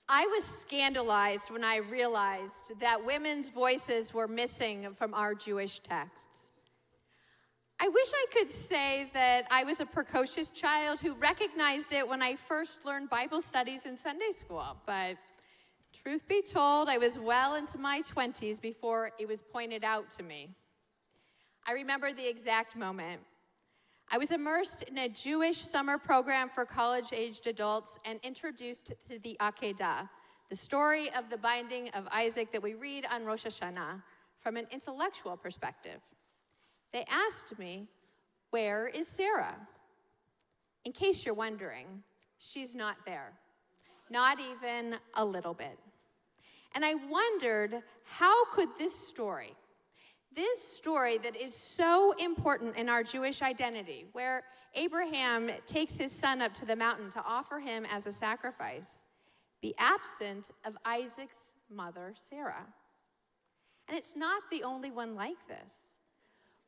I was scandalized when I realized that women's voices were missing from our Jewish texts. I wish I could say that I was a precocious child who recognized it when I first learned Bible studies in Sunday school, but truth be told, I was well into my 20s before it was pointed out to me. I remember the exact moment. I was immersed in a Jewish summer program for college-aged adults and introduced to the Akedah, the story of the binding of Isaac that we read on Rosh Hashanah, from an intellectual perspective. They asked me, "Where is Sarah?" In case you're wondering, she's not there. Not even a little bit. And I wondered, how could this story that is so important in our Jewish identity, where Abraham takes his son up to the mountain to offer him as a sacrifice, be absent of Isaac's mother, Sarah? And it's not the only one like this.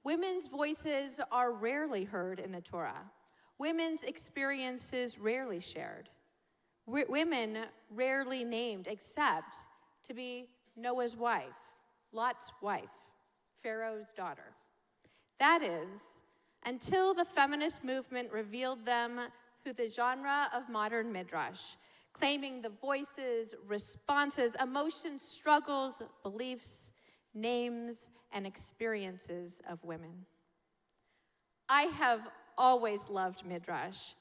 Women's voices are rarely heard in the Torah. Women's experiences rarely shared. Women rarely named except to be Noah's wife, Lot's wife, Pharaoh's daughter. That is, until the feminist movement revealed them through the genre of modern midrash, claiming the voices, responses, emotions, struggles, beliefs, names, and experiences of women. I have always loved midrash,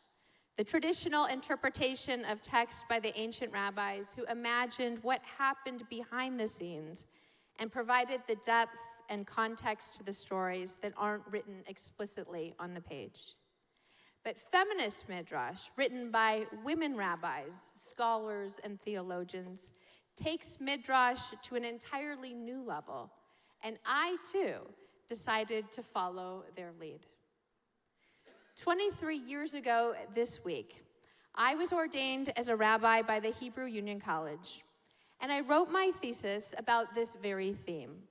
the traditional interpretation of text by the ancient rabbis who imagined what happened behind the scenes and provided the depth and context to the stories that aren't written explicitly on the page. But feminist midrash, written by women rabbis, scholars, and theologians, takes midrash to an entirely new level, and I, too, decided to follow their lead. 23 years ago this week, I was ordained as a rabbi by the Hebrew Union College, and I wrote my thesis about this very theme,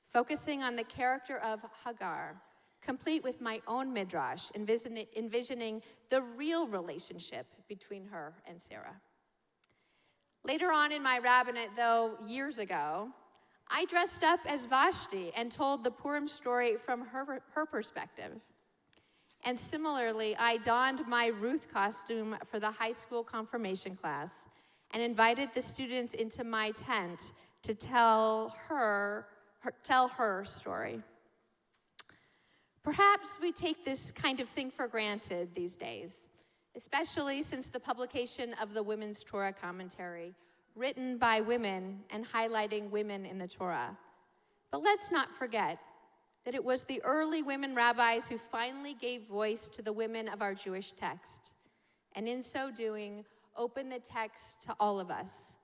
focusing on the character of Hagar, complete with my own midrash, envisioning the real relationship between her and Sarah. Later on in my rabbinate, though, years ago, I dressed up as Vashti and told the Purim story from her perspective. And similarly, I donned my Ruth costume for the high school confirmation class and invited the students into my tent to tell her story. Perhaps we take this kind of thing for granted these days, especially since the publication of the Women's Torah Commentary, written by women and highlighting women in the Torah. But let's not forget that it was the early women rabbis who finally gave voice to the women of our Jewish text, and in so doing, opened the text to all of us,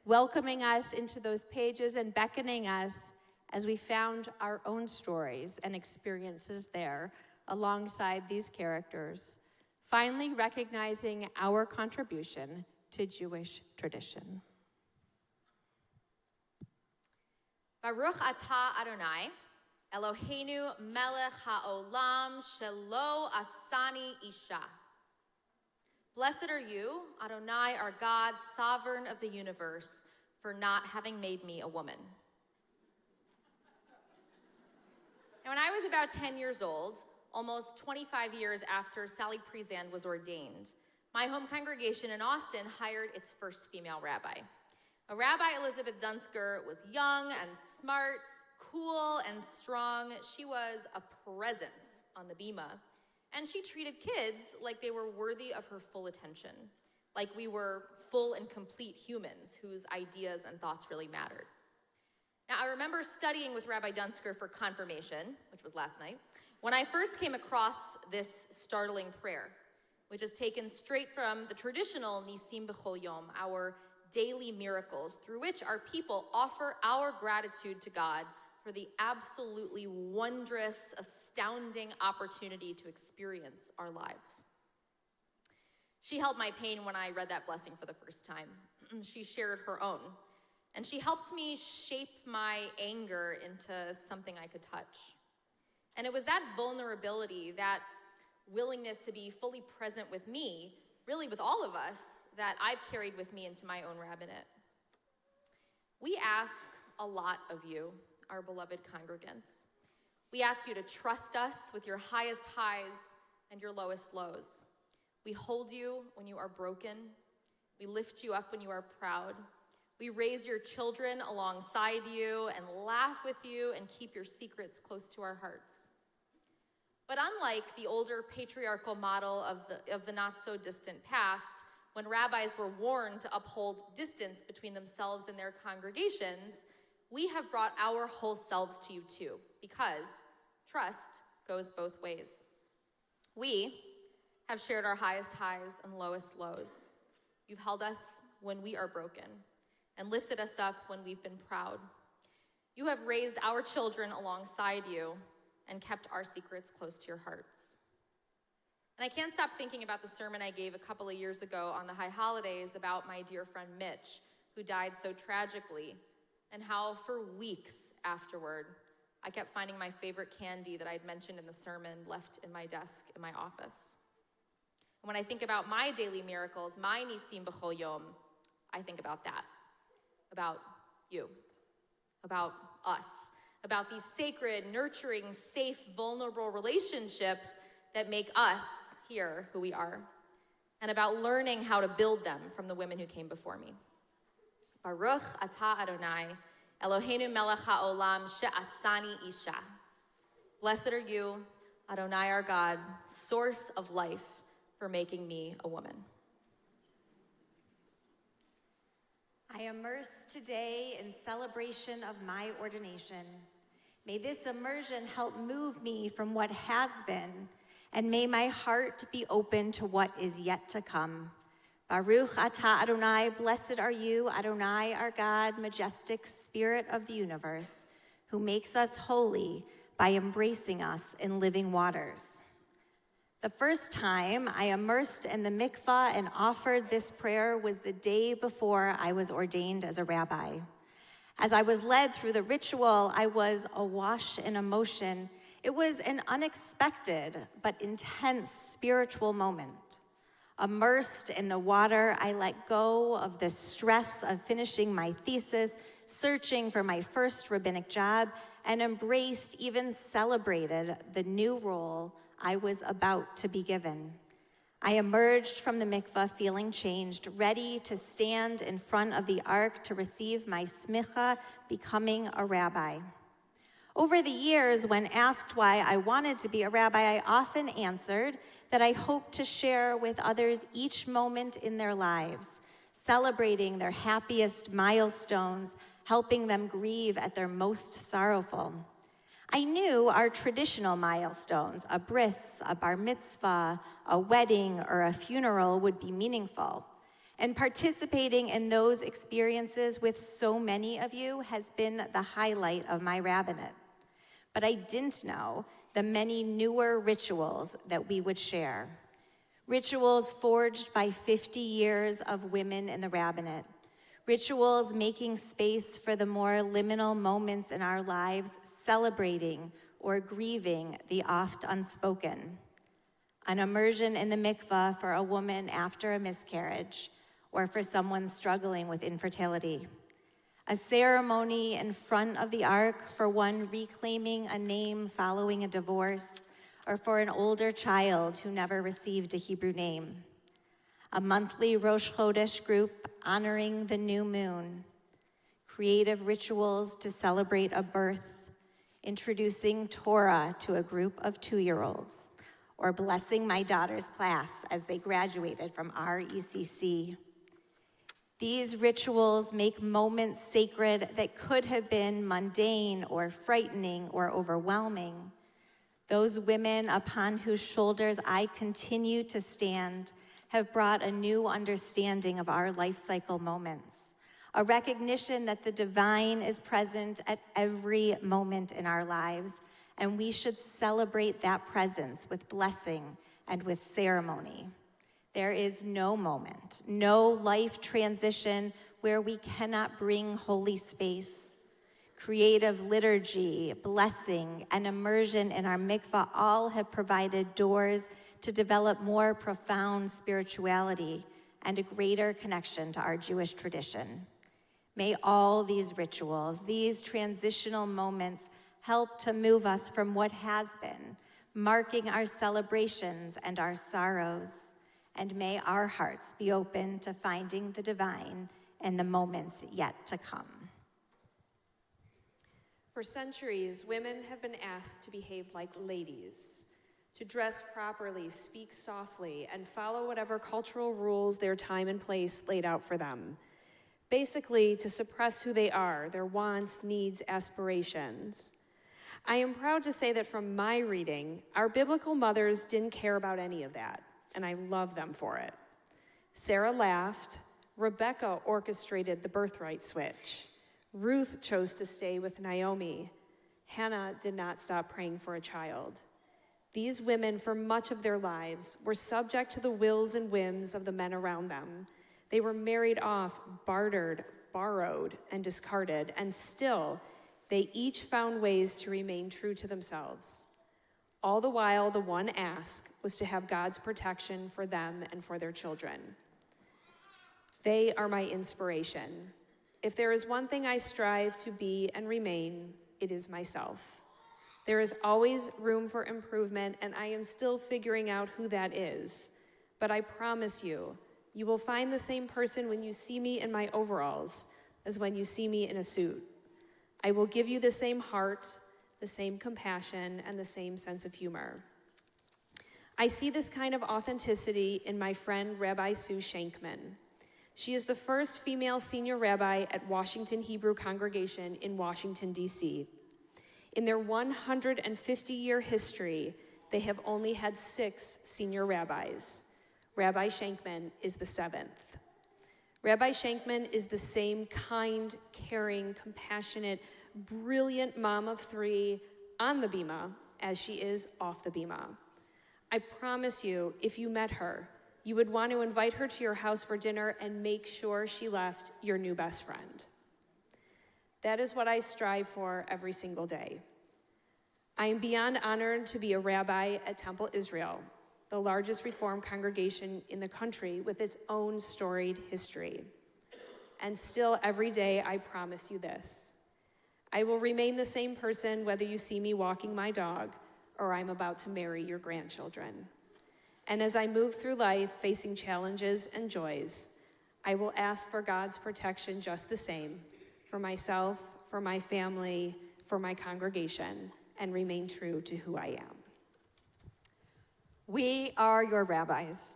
welcoming us into those pages and beckoning us as we found our own stories and experiences there alongside these characters, finally recognizing our contribution to Jewish tradition. Baruch atah Adonai, Eloheinu melech ha'olam shelo asani isha. Blessed are you, Adonai, our God, sovereign of the universe, for not having made me a woman. Now, when I was about 10 years old, almost 25 years after Sally Prezand was ordained, my home congregation in Austin hired its first female rabbi. Rabbi Elizabeth Dunsker was young and smart, cool and strong. She was a presence on the bima, and she treated kids like they were worthy of her full attention, like we were full and complete humans whose ideas and thoughts really mattered. Now, I remember studying with Rabbi Dunsker for confirmation, which was last night, when I first came across this startling prayer, which is taken straight from the traditional Nisim B'chol Yom, our daily miracles, through which our people offer our gratitude to God for the absolutely wondrous, astounding opportunity to experience our lives. She held my pain when I read that blessing for the first time. She shared her own. And she helped me shape my anger into something I could touch. And it was that vulnerability, that willingness to be fully present with me, really with all of us, that I've carried with me into my own rabbinate. We ask a lot of you, our beloved congregants. We ask you to trust us with your highest highs and your lowest lows. We hold you when you are broken. We lift you up when you are proud. We raise your children alongside you and laugh with you and keep your secrets close to our hearts. But unlike the older patriarchal model of the not-so-distant past, when rabbis were warned to uphold distance between themselves and their congregations, we have brought our whole selves to you too, because trust goes both ways. We have shared our highest highs and lowest lows. You've held us when we are broken and lifted us up when we've been proud. You have raised our children alongside you and kept our secrets close to your hearts. And I can't stop thinking about the sermon I gave a couple of years ago on the high holidays about my dear friend Mich, who died so tragically, and how for weeks afterward, I kept finding my favorite candy that I'd mentioned in the sermon left in my desk in my office. And when I think about my daily miracles, my nisim b'chol yom, I think about that, about you, about us, about these sacred, nurturing, safe, vulnerable relationships that make us here who we are, and about learning how to build them from the women who came before me. Baruch atah Adonai, Eloheinu melech haolam she'asani isha. Blessed are you, Adonai our God, source of life, for making me a woman. I immerse today in celebration of my ordination. May this immersion help move me from what has been, and may my heart be open to what is yet to come. Baruch atah Adonai, blessed are you, Adonai our God, majestic Spirit of the universe, who makes us holy by embracing us in living waters. The first time I immersed in the mikvah and offered this prayer was the day before I was ordained as a rabbi. As I was led through the ritual, I was awash in emotion. It was an unexpected but intense spiritual moment. Immersed in the water, I let go of the stress of finishing my thesis, searching for my first rabbinic job, and embraced, even celebrated, the new role I was about to be given. I emerged from the mikvah feeling changed, ready to stand in front of the ark to receive my smicha, becoming a rabbi. Over the years, when asked why I wanted to be a rabbi, I often answered that I hoped to share with others each moment in their lives, celebrating their happiest milestones, helping them grieve at their most sorrowful. I knew our traditional milestones, a bris, a bar mitzvah, a wedding, or a funeral would be meaningful. And participating in those experiences with so many of you has been the highlight of my rabbinate. But I didn't know the many newer rituals that we would share. Rituals forged by 50 years of women in the rabbinate. Rituals making space for the more liminal moments in our lives, celebrating or grieving the oft unspoken. An immersion in the mikvah for a woman after a miscarriage, or for someone struggling with infertility. A ceremony in front of the ark for one reclaiming a name following a divorce, or for an older child who never received a Hebrew name. A monthly Rosh Chodesh group honoring the new moon. Creative rituals to celebrate a birth, introducing Torah to a group of 2-year-olds, or blessing my daughter's class as they graduated from RECC. These rituals make moments sacred that could have been mundane or frightening or overwhelming. Those women upon whose shoulders I continue to stand have brought a new understanding of our life cycle moments, a recognition that the divine is present at every moment in our lives, and we should celebrate that presence with blessing and with ceremony. There is no moment, no life transition where we cannot bring holy space. Creative liturgy, blessing, and immersion in our mikvah all have provided doors to develop more profound spirituality and a greater connection to our Jewish tradition. May all these rituals, these transitional moments, help to move us from what has been, marking our celebrations and our sorrows. And may our hearts be open to finding the divine in the moments yet to come. For centuries, women have been asked to behave like ladies, to dress properly, speak softly, and follow whatever cultural rules their time and place laid out for them. Basically, to suppress who they are, their wants, needs, aspirations. I am proud to say that from my reading, our biblical mothers didn't care about any of that, and I love them for it. Sarah laughed. Rebecca orchestrated the birthright switch. Ruth chose to stay with Naomi. Hannah did not stop praying for a child. These women, for much of their lives, were subject to the wills and whims of the men around them. They were married off, bartered, borrowed, and discarded, and still, they each found ways to remain true to themselves. All the while, the one ask was to have God's protection for them and for their children. They are my inspiration. If there is one thing I strive to be and remain, it is myself. There is always room for improvement, and I am still figuring out who that is. But I promise you, you will find the same person when you see me in my overalls as when you see me in a suit. I will give you the same heart, the same compassion, and the same sense of humor. I see this kind of authenticity in my friend Rabbi Sue Shankman. She is the first female senior rabbi at Washington Hebrew Congregation in Washington, D.C. In their 150-year history, they have only had 6 senior rabbis. Rabbi Shankman is the 7th. Rabbi Shankman is the same kind, caring, compassionate, brilliant mom of 3 on the bima as she is off the bima. I promise you, if you met her, you would want to invite her to your house for dinner and make sure she left your new best friend. That is what I strive for every single day. I am beyond honored to be a rabbi at Temple Israel, the largest Reform congregation in the country with its own storied history. And still every day I promise you this: I will remain the same person whether you see me walking my dog or I'm about to marry your grandchildren. And as I move through life facing challenges and joys, I will ask for God's protection just the same, for myself, for my family, for my congregation, and remain true to who I am. We are your rabbis.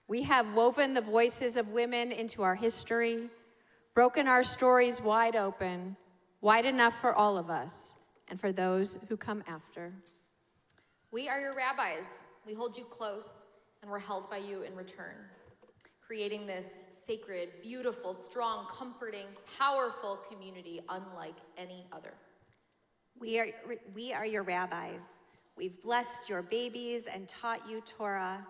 We have woven the voices of women into our history, broken our stories wide open, wide enough for all of us and for those who come after. We are your rabbis. We hold you close, and we're held by you in return, creating this sacred, beautiful, strong, comforting, powerful community unlike any other. We are your rabbis. We've blessed your babies and taught you Torah.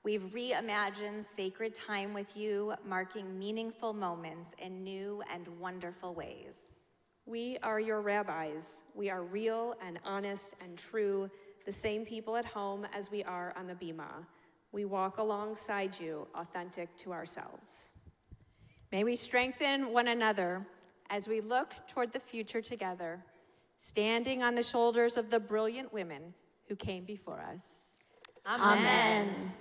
We've reimagined sacred time with you, marking meaningful moments in new and wonderful ways. We are your rabbis. We are real and honest and true, the same people at home as we are on the bima. We walk alongside you, authentic to ourselves. May we strengthen one another as we look toward the future together, standing on the shoulders of the brilliant women who came before us. Amen.